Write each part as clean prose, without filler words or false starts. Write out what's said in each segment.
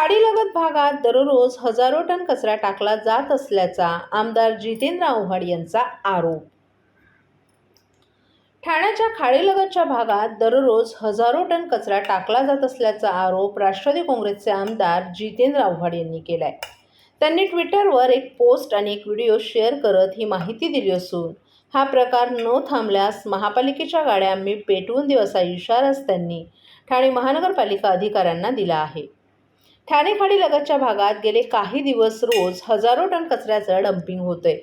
खाडीलगत भागात दररोज हजारो टन कचरा टाकला जात असल्याचा आमदार जितेंद्र आव्हाड यांचा आरोप. ठाण्याच्या खाडीलगतच्या भागात दररोज हजारो टन कचरा टाकला जात असल्याचा आरोप राष्ट्रवादी काँग्रेसचे आमदार जितेंद्र आव्हाड यांनी केलाय. त्यांनी ट्विटरवर एक पोस्ट आणि एक व्हिडिओ शेअर करत ही माहिती दिली असून हा प्रकार न थांबल्यास महापालिकेच्या गाड्या आम्ही पेटवून देऊ असा इशाराच त्यांनी ठाणे महानगरपालिका अधिकाऱ्यांना दिला आहे. ठाणे खाडीलगतच्या भागात गेले काही दिवस रोज हजारो टन कचऱ्याचं डम्पिंग होतंय.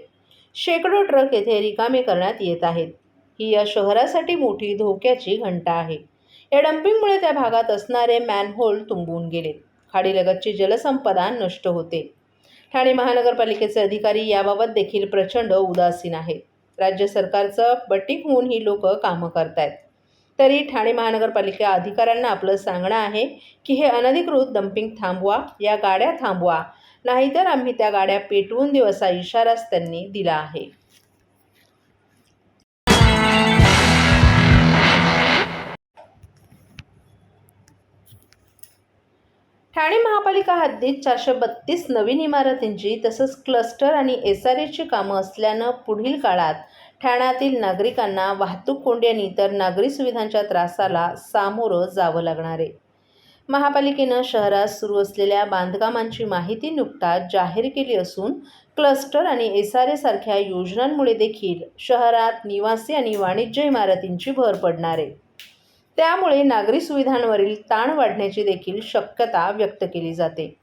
शेकडो ट्रक येथे रिकामे करण्यात येत आहेत. ही या शहरासाठी मोठी धोक्याची घंटा आहे. या डम्पिंगमुळे त्या भागात असणारे मॅनहोल तुंबून गेलेत. खाडीलगतची जलसंपदा नष्ट होते. ठाणे महानगरपालिकेचे अधिकारी याबाबत देखील प्रचंड उदासीन आहेत. राज्य सरकारचं बटीक होऊन ही लोक कामं करतायत. तरी ठाणे महानगरपालिका अधिकाऱ्यांना आपलं सांगणं आहे की हे अनधिकृत डम्पिंग थांबवा, या गाड्या थांबवा, नाहीतर आम्ही त्या गाड्या पेटवून देऊ असा इशाराच त्यांनी दिला आहे. ठाणे महापालिका हद्दीत 432 नवीन इमारतींची तसंच क्लस्टर आणि SRAची कामं असल्यानं पुढील काळात ठाण्यातील नागरिकांना वाहतूक कोंडी आणि इतर नागरी सुविधांच्या त्रासाला सामोरं जावं लागणार आहे. महापालिकेनं शहरात सुरू असलेल्या बांधकामांची माहिती नुकताच जाहीर केली असून क्लस्टर आणि SRA सारख्या योजनांमुळे देखील शहरात निवासी आणि वाणिज्य इमारतींची भर पडणार आहे. त्यामुळे नागरी सुविधांवरील ताण वाढण्याची देखील शक्यता व्यक्त केली जाते.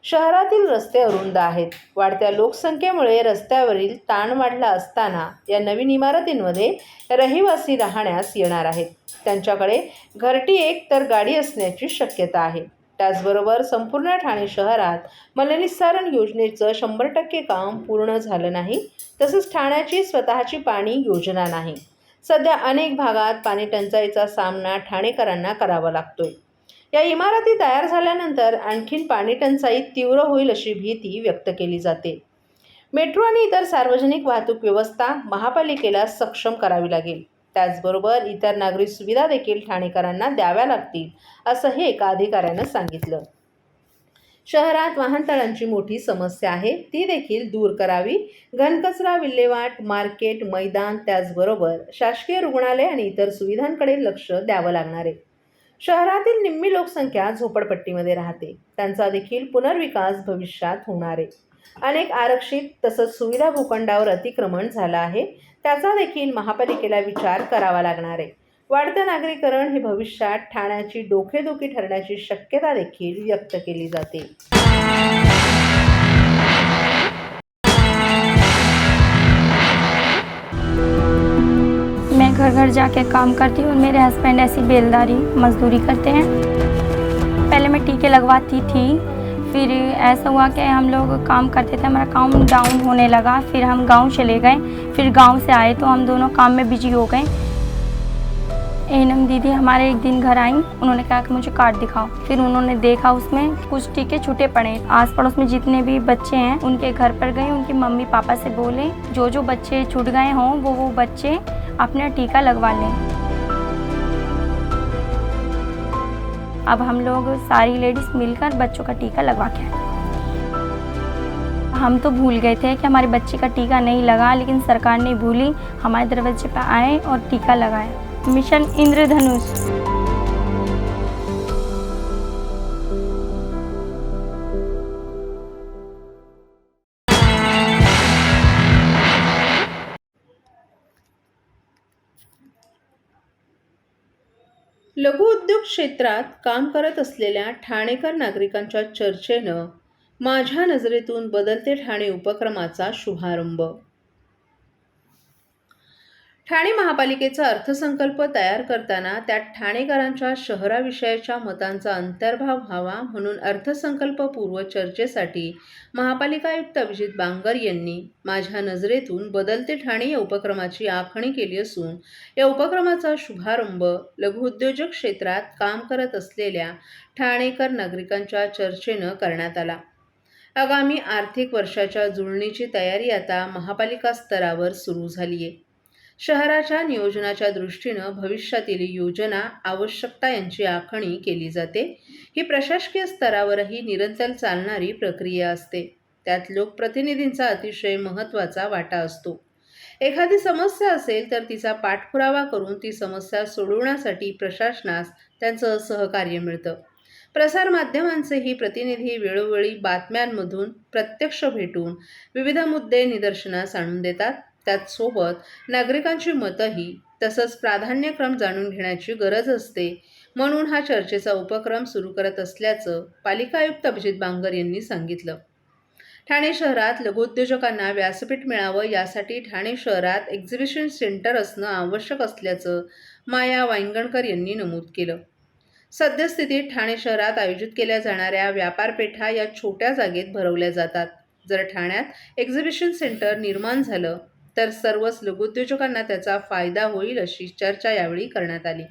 शहरातील रस्ते अरुंद आहेत. वाढत्या लोकसंख्येमुळे रस्त्यावरील ताण वाढला असताना या नवीन इमारतींमध्ये रहिवासी राहण्यास येणार आहेत. त्यांच्याकडे घरटी एक तर गाडी असण्याची शक्यता आहे. त्याचबरोबर संपूर्ण ठाणे शहरात मलनिस्सारण योजनेचं 100% काम पूर्ण झालं नाही. तसंच ठाण्याची स्वतःची पाणी योजना नाही. सध्या अनेक भागात पाणी टंचाईचा सामना ठाणेकरांना करावा लागतोय. या इमारती तयार झाल्यानंतर आणखीन पाणी टंचाई तीव्र होईल अशी भीती व्यक्त केली जाते. मेट्रो आणि इतर सार्वजनिक वाहतूक व्यवस्था महापालिकेला सक्षम करावी लागेल. त्याचबरोबर इतर नागरी सुविधा देखील ठाणेकरांना द्याव्या लागतील असंही एका अधिकाऱ्यानं सांगितलं. शहरात वाहनतळांची मोठी समस्या आहे, ती देखील दूर करावी. घनकचरा विल्हेवाट, मार्केट, मैदान, त्याचबरोबर शासकीय रुग्णालय आणि इतर सुविधांकडे लक्ष द्यावं लागणार आहे. शहरातील निम्मी लोकसंख्या झोपडपट्टीमध्ये राहते. त्यांचा देखील पुनर्विकास भविष्यात होणार आहे. अनेक आरक्षित तसंच सुविधा भूखंडावर अतिक्रमण झालं आहे. त्याचा देखील महापालिकेला विचार करावा लागणार आहे. वाढतं नागरीकरण हे भविष्यात ठाण्याची डोकेदुखी ठरण्याची शक्यता देखील व्यक्त केली जाते. मैं घर घर जाके काम करती हूँ. मेरे हस्बैंड ऐसी बेलदारी मजदूरी करते हैं. पहले मैं टीके लगवाती थी, फिर ऐसा हुआ कि हम लोग काम करते थे, हमारा काम डाउन होने लगा. फिर हम गांव चले गए. फिर गांव से आए तो हम दोनों काम में बिजी हो गए. एनम दीदी हमारे एक दिन घर आई. उन्होंने कहा कि मुझे कार्ड दिखाओ. फिर उन्होंने देखा उसमें कुछ टीके छूटे पड़े. आस पड़ोस में जितने भी बच्चे हैं उनके घर पर गए. उनके मम्मी पापा से बोले जो जो बच्चे छूट गए हों वो बच्चे अपना टीका लगवा लें. अब हम लोग सारी लेडीज मिलकर बच्चों का टीका लगवा के आए. हम तो भूल गए थे कि हमारे बच्चे का टीका नहीं लगा, लेकिन सरकार ने भूली, हमारे दरवाजे पर आए और टीका लगाया. मिशन इंद्रधनुष. लघु उद्योग क्षेत्रात काम करत असलेल्या ठाणेकर नागरिकांच्या चर्चेनं माझ्या नजरेतून बदलते ठाणे उपक्रमाचा शुभारंभ. ठाणे महापालिकेचा अर्थसंकल्प तयार करताना त्यात ठाणेकरांच्या शहराविषयीच्या मतांचा अंतर्भाव व्हावा म्हणून अर्थसंकल्पपूर्व चर्चेसाठी महापालिका आयुक्त अभिजित बांगर यांनी माझ्या नजरेतून बदलते ठाणे या उपक्रमाची आखणी केली असून या उपक्रमाचा शुभारंभ लघुउद्योजक क्षेत्रात काम करत असलेल्या ठाणेकर नागरिकांच्या चर्चेनं करण्यात आला. आगामी आर्थिक वर्षाच्या जुळणीची तयारी आता महापालिका स्तरावर सुरू झाली आहे. शहराच्या नियोजनाच्या दृष्टीनं भविष्यातील योजना, आवश्यकता यांची आखणी केली जाते. ही प्रशासकीय स्तरावरही निरंतर चालणारी प्रक्रिया असते. त्यात लोकप्रतिनिधींचा अतिशय महत्त्वाचा वाटा असतो. एखादी समस्या असेल तर तिचा पाठपुरावा करून ती समस्या सोडवण्यासाठी प्रशासनास त्यांचं सहकार्य मिळतं. प्रसारमाध्यमांचेही प्रतिनिधी वेळोवेळी बातम्यांमधून प्रत्यक्ष भेटून विविध मुद्दे निदर्शनास आणून देतात. त्यात सोबत नागरिकांची मतंही, तसंच प्राधान्यक्रम जाणून घेण्याची गरज असते. म्हणून हा चर्चेचा उपक्रम सुरू करत असल्याचं पालिका आयुक्त अभिजित बांगर यांनी सांगितलं. ठाणे शहरात लघुउद्योजकांना व्यासपीठ मिळावं यासाठी ठाणे शहरात एक्झिबिशन सेंटर असणं आवश्यक असल्याचं माया वांगणकर यांनी नमूद केलं. सद्यस्थितीत ठाणे शहरात आयोजित केल्या जाणाऱ्या व्यापारपेठा या छोट्या जागेत भरवल्या जातात. जर ठाण्यात एक्झिबिशन सेंटर निर्माण झालं तर सर्वच लघुउद्योजकांना त्याचा फायदा होईल अशी चर्चा यावेळी करण्यात आली.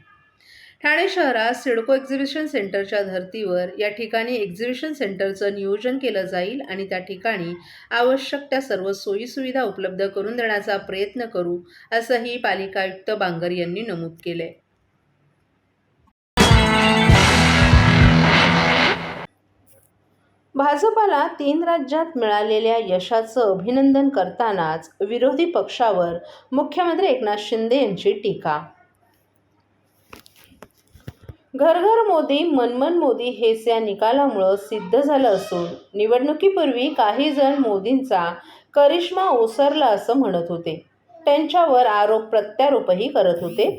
ठाणे शहरात सिडको एक्झिबिशन सेंटरच्या धर्तीवर या ठिकाणी एक्झिबिशन सेंटरचं नियोजन केलं जाईल आणि त्या ठिकाणी आवश्यक त्या सर्व सोयीसुविधा उपलब्ध करून देण्याचा प्रयत्न करू, असंही पालिका आयुक्त बांगर यांनी नमूद केलंय. भाजपाला 3 राज्यात मिळालेल्या यशाचं अभिनंदन करतानाच विरोधी पक्षावर मुख्यमंत्री एकनाथ शिंदे यांची टीका. घर घर मोदी, मन मन मोदी हेच या निकालामुळं सिद्ध झालं असून निवडणुकीपूर्वी काही जण मोदींचा करिश्मा ओसरला असं म्हणत होते. त्यांच्यावर आरोप प्रत्यारोपही करत होते.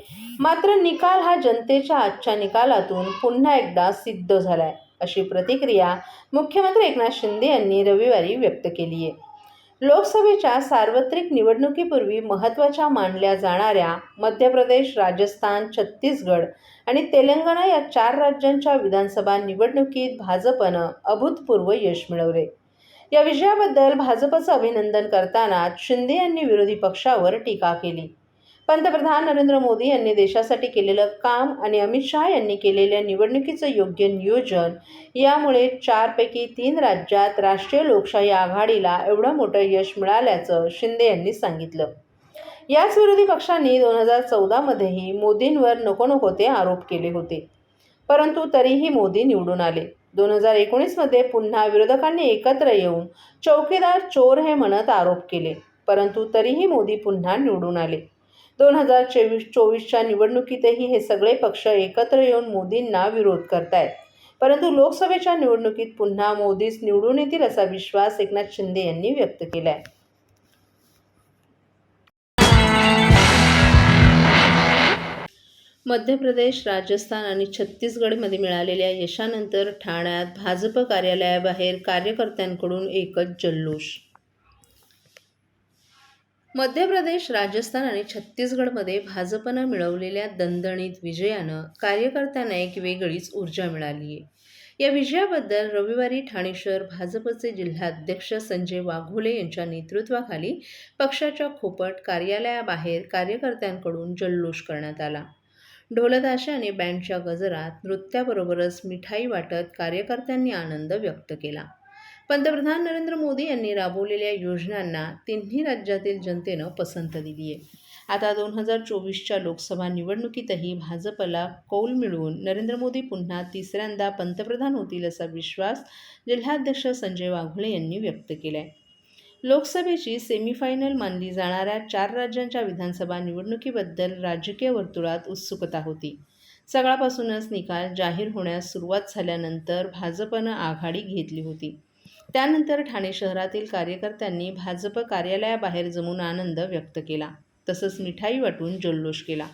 मात्र निकाल हा जनतेच्या आजच्या निकालातून पुन्हा एकदा सिद्ध झालाय, अशी प्रतिक्रिया मुख्यमंत्री एकनाथ शिंदे यांनी रविवारी व्यक्त केली आहे. लोकसभेच्या सार्वत्रिक निवडणुकीपूर्वी महत्त्वाच्या मानल्या जाणाऱ्या मध्य प्रदेश, राजस्थान, छत्तीसगड आणि तेलंगणा या 4 राज्यांच्या विधानसभा निवडणुकीत भाजपनं अभूतपूर्व यश मिळवले. या विजयाबद्दल भाजपचं अभिनंदन करतानाच शिंदे यांनी विरोधी पक्षावर टीका केली. पंतप्रधान नरेंद्र मोदी यांनी देशासाठी केलेलं काम आणि अमित शहा यांनी केलेल्या निवडणुकीचं योग्य नियोजन यामुळे 4 पैकी 3 राज्यात राष्ट्रीय लोकशाही आघाडीला एवढं मोठं यश मिळाल्याचं शिंदे यांनी सांगितलं. याच विरोधी पक्षांनी 2014 मध्येही मोदींवर नको ते आरोप केले होते, परंतु तरीही मोदी निवडून आले. 2019 मध्ये पुन्हा विरोधकांनी एकत्र येऊन चौकीदार चोर हे म्हणत आरोप केले, परंतु तरीही मोदी पुन्हा निवडून आले. 2024च्या निवडणुकीतही हे सगळे पक्ष एकत्र येऊन मोदींना विरोध करतायत, परंतु लोकसभेच्या निवडणुकीत पुन्हा मोदीच निवडून येतील असा विश्वास एकनाथ शिंदे यांनी व्यक्त केलाय. मध्य प्रदेश, राजस्थान आणि छत्तीसगडमध्ये मिळालेल्या यशानंतर ठाण्यात भाजप कार्यालयाबाहेर कार्यकर्त्यांकडून एकच जल्लोष. मध्य प्रदेश, राजस्थान आणि छत्तीसगडमध्ये भाजपनं मिळवलेल्या दणदणीत विजयानं कार्यकर्त्यांना एक वेगळीच ऊर्जा मिळाली आहे. या विजयाबद्दल रविवारी ठाणे शहर भाजपचे जिल्हाध्यक्ष संजय वाघोले यांच्या नेतृत्वाखाली पक्षाच्या खोपट कार्यालयाबाहेर कार्यकर्त्यांकडून जल्लोष करण्यात आला. ढोलताशे आणि बँडच्या गजरात नृत्याबरोबरच मिठाई वाटत कार्यकर्त्यांनी आनंद व्यक्त केला. पंतप्रधान नरेंद्र मोदी यांनी राबवलेल्या योजनांना तिन्ही राज्यातील जनतेनं पसंत दिली आहे. आता 2024च्या लोकसभा निवडणुकीतही भाजपला कौल मिळवून नरेंद्र मोदी पुन्हा 3ऱ्यांदा पंतप्रधान होतील असा विश्वास जिल्हाध्यक्ष संजय वाघोले यांनी व्यक्त केला आहे. लोकसभेची सेमीफायनल मानली जाणाऱ्या 4 राज्यांच्या विधानसभा निवडणुकीबद्दल राजकीय वर्तुळात उत्सुकता होती. सकाळपासूनच निकाल जाहीर होण्यास सुरुवात झाल्यानंतर भाजपनं आघाडी घेतली होती. त्यानंतर ठाणे शहरातील कार्यकर्त्यांनी भाजप कार्यालयाबाहेर जमून आनंद व्यक्त केला, तसंच मिठाई वाटून जल्लोष केला.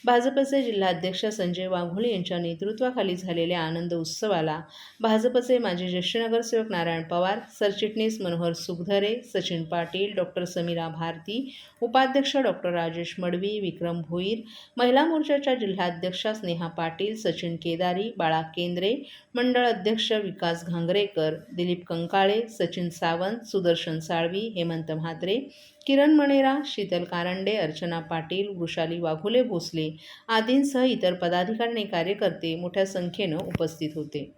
भाजपचे जिल्हाध्यक्ष संजय वाघोले यांच्या नेतृत्वाखाली झालेल्या आनंद उत्सवाला भाजपचे माजी ज्येष्ठ नगरसेवक नारायण पवार, सरचिटणीस मनोहर सुखधरे, सचिन पाटील, डॉक्टर समीरा भारती, उपाध्यक्ष डॉक्टर राजेश मडवी, विक्रम भोईर, महिला मोर्चाच्या जिल्हाध्यक्षा स्नेहा पाटील, सचिन केदारी, बाळा केंद्रे, मंडळ अध्यक्ष विकास घांगरेकर, दिलीप कंकाळे, सचिन सावंत, सुदर्शन साळवी, हेमंत म्हात्रे, किरण मणेरा, शीतल कारंडे, अर्चना पाटील, वृषाली वाघोले भोसले आदींसह इतर पदाधिकारी आणि कार्यकर्ते मोठ्या संख्येनं उपस्थित होते.